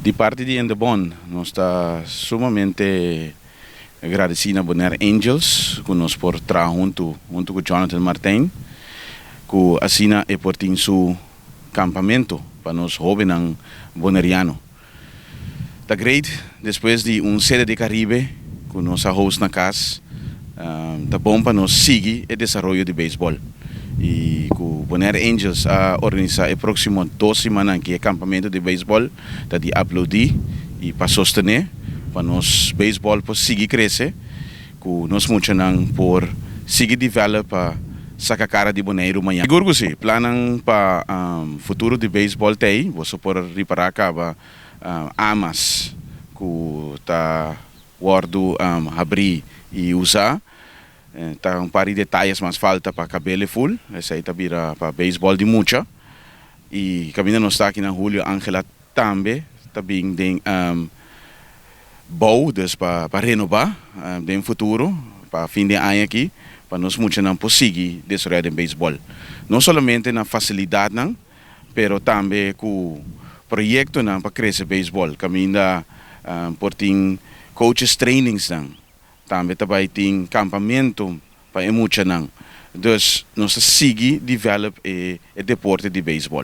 Di parte di Endebon, nós está sumamente agradecido a Bonaire Angels, que nos por trabalhar junto com Jonathan Martin, que assina e por ter seu campamento para nós jovens boneriano. Está great, depois de sede de Caribe, que nós host na casa, está bom para nós seguir o desenvolvimento de beisebol. E com Bonaire Angels a organizar o próximo 2 semanas que é acampamento de beisebol, está de uploadar e para sostener, para nós beisebol por seguir crescer, que nós muito não por seguir desenvolver saca cara de Bonaire amanhã. Seguro que sim, planam para futuro de beisebol tem, você pode reparar acaba amas que está guardo abrir e usar. Tá par de detalhes mas falta para cabelo full, essa aí tá vira para beisebol de mucha. E caminho não está aqui na Julio Angela também, também tem bom para renovar no futuro, para fim de ano aqui, para nós muito não conseguir desenvolver em beisebol. Não somente na facilidade não, pero também com projeto não para crescer beisebol, caminho por ter coaches trainings não. Também tem campamento para muito não. Então, nós seguimos desenvolver o deporte de beisebol.